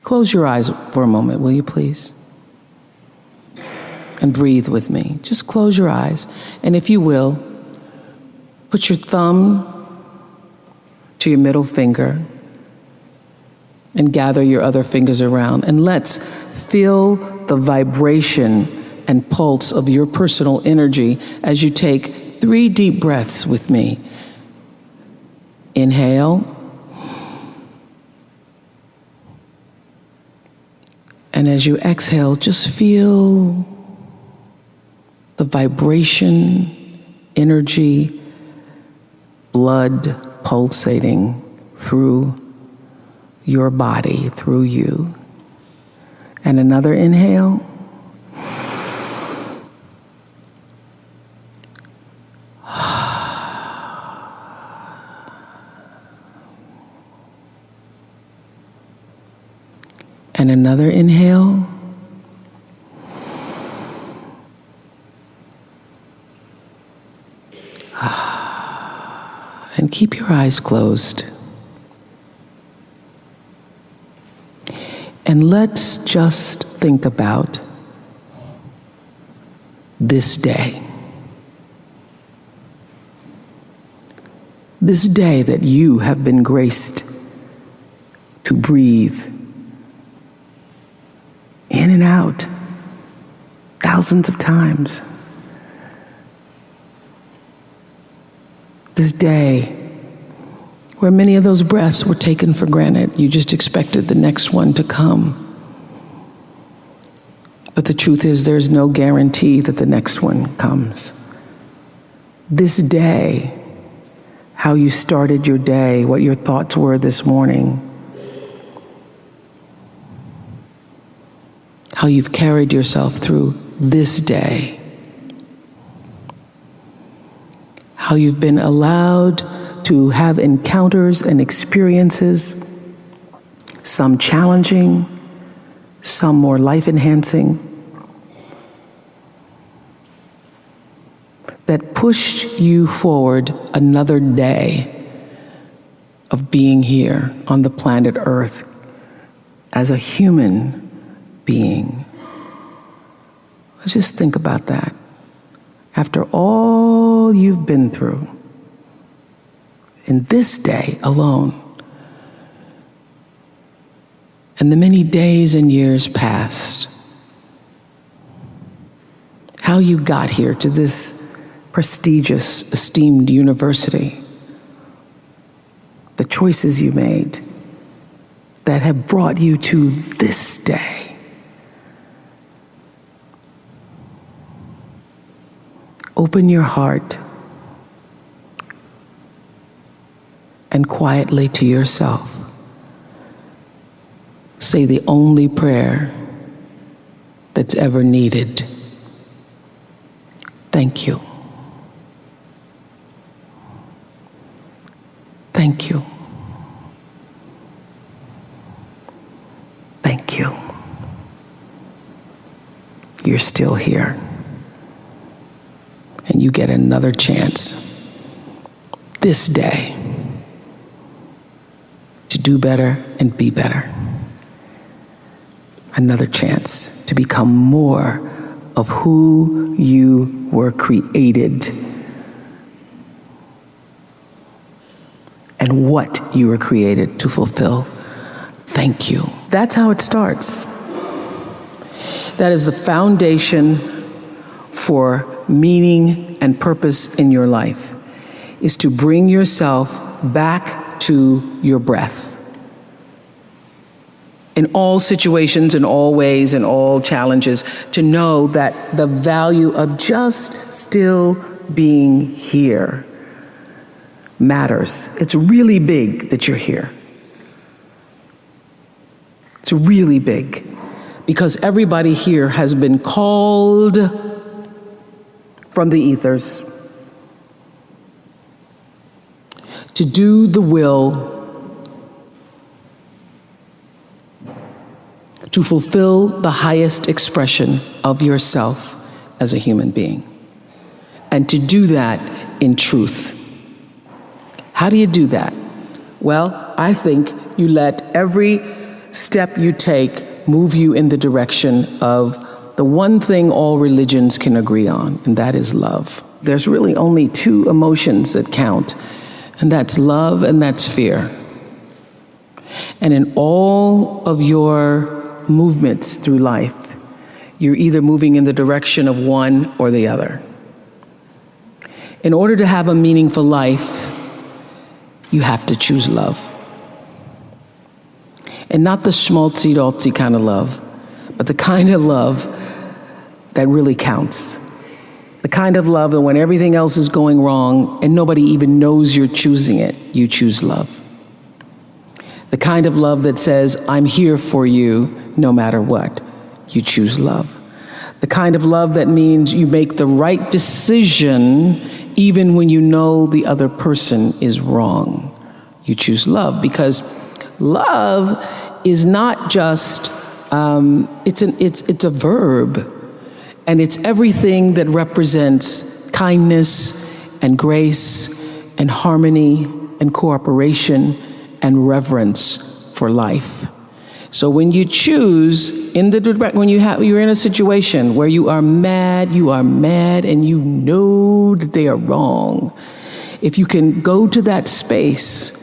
Close your eyes for a moment, will you please? And breathe with me. Just close your eyes. And if you will, put your thumb to your middle finger and gather your other fingers around. And let's feel the vibration and pulse of your personal energy as you take 3 deep breaths with me. Inhale. And as you exhale, just feel the vibration, energy, blood pulsating through your body, through you. And another inhale. And another inhale. And keep your eyes closed. And let's just think about this day. This day that you have been graced to breathe in and out thousands of times. This day where many of those breaths were taken for granted. You just expected the next one to come. But the truth is, there's no guarantee that the next one comes. This day, how you started your day, what your thoughts were this morning, how you've carried yourself through this day, how you've been allowed to have encounters and experiences, some challenging, some more life-enhancing, that pushed you forward another day of being here on the planet Earth as a human being. Let's just think about that. After all you've been through, in this day alone, and the many days and years past, how you got here to this prestigious, esteemed university, the choices you made that have brought you to this day. Open your heart and quietly to yourself, say the only prayer that's ever needed. Thank you. Thank you. Thank you. You're still here. And you get another chance this day to do better and be better. Another chance to become more of who you were created and what you were created to fulfill. Thank you. That's how it starts. That is the foundation for meaning and purpose in your life, is to bring yourself back to your breath. In all situations, in all ways, in all challenges, to know that the value of just still being here matters. It's really big that you're here. It's really big because everybody here has been called from the ethers to do the will, to fulfill the highest expression of yourself as a human being, and to do that in truth. How do you do that? Well, I think you let every step you take move you in the direction of the one thing all religions can agree on, and that is love. There's really only two emotions that count, and that's love and that's fear. And in all of your movements through life, you're either moving in the direction of one or the other. In order to have a meaningful life, you have to choose love. And not the schmaltzy-daltzy kind of love, but the kind of love that really counts. The kind of love that when everything else is going wrong and nobody even knows you're choosing it, you choose love. The kind of love that says, I'm here for you no matter what, you choose love. The kind of love that means you make the right decision even when you know the other person is wrong. You choose love, because love is not just, it's a verb, and it's everything that represents kindness and grace and harmony and cooperation and reverence for life. So when you choose you're in a situation where you are mad and you know that they are wrong, if you can go to that space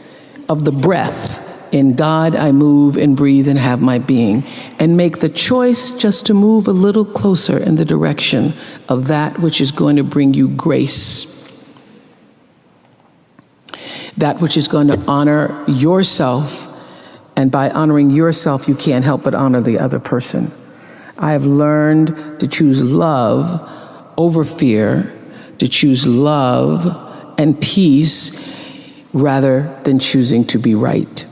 of the breath, in God I move and breathe and have my being, and make the choice just to move a little closer in the direction of that which is going to bring you grace, that which is going to honor yourself. And by honoring yourself, you can't help but honor the other person. I have learned to choose love over fear, to choose love and peace rather than choosing to be right.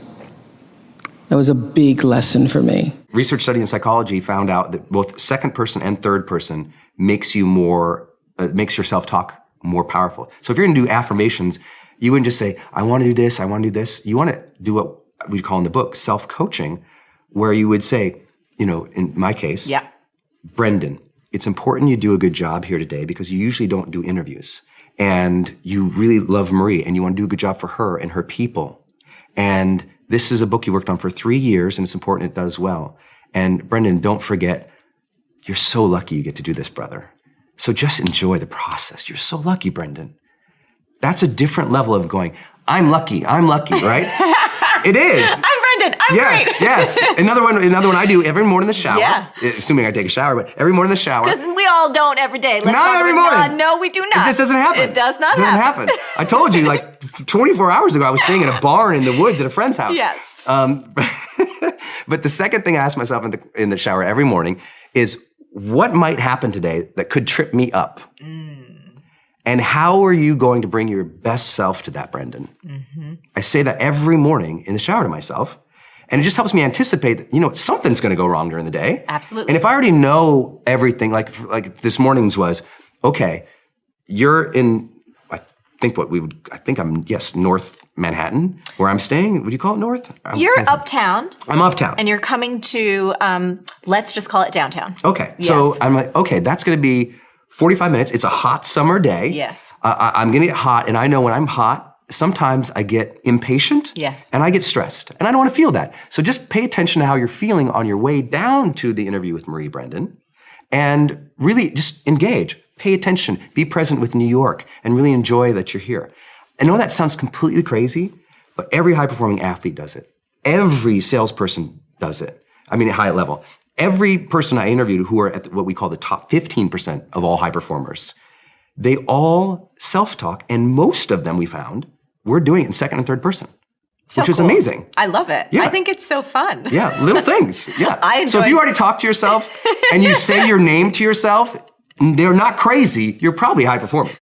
That was a big lesson for me. Research study in psychology found out that both second person and third person makes your self-talk more powerful. So if you're gonna do affirmations, you wouldn't just say, I wanna do this, I wanna do this. You wanna do what we call in the book self-coaching, where you would say, in my case, Brendan, it's important you do a good job here today because you usually don't do interviews. And you really love Marie and you want to do a good job for her and her people. And this is a book you worked on for 3 years and it's important it does well. And Brendan, don't forget, you're so lucky you get to do this, brother. So just enjoy the process. You're so lucky, Brendan. That's a different level of going, I'm lucky, right? It is. I'm Brendan. I'm great. Yes. Another one I do every morning in the shower. Yeah. Assuming I take a shower, but every morning in the shower. Because we all don't every day. Not every morning. No, we do not. It just doesn't happen. It does not happen. I told you, 24 hours ago, I was staying in a barn in the woods at a friend's house. Yes. But the second thing I ask myself in the shower every morning is, what might happen today that could trip me up? And how are you going to bring your best self to that, Brendan? Mm-hmm. I say that every morning in the shower to myself. And it just helps me anticipate that, something's going to go wrong during the day. Absolutely. And if I already know everything, like this morning's was, okay, you're in, I'm North Manhattan, where I'm staying. Would you call it North? You're uptown. I'm uptown. And you're coming to, let's just call it downtown. Okay. Yes. So I'm like, okay, that's going to be 45 minutes. It's a hot summer day. Yes. I'm going to get hot, and I know when I'm hot, sometimes I get impatient. Yes. And I get stressed, and I don't want to feel that. So just pay attention to how you're feeling on your way down to the interview with Marie, Brendan, and really just engage. Pay attention. Be present with New York, and really enjoy that you're here. I know that sounds completely crazy, but every high-performing athlete does it. Every salesperson does it. I mean, at high level. Every person I interviewed who are at what we call the top 15% of all high performers, they all self-talk, and most of them we found were doing it in second and third person, which is amazing. I love it. Yeah. I think it's so fun. Yeah, little things. Yeah. So if you already talk to yourself and you say your name to yourself, they're not crazy, you're probably high performing.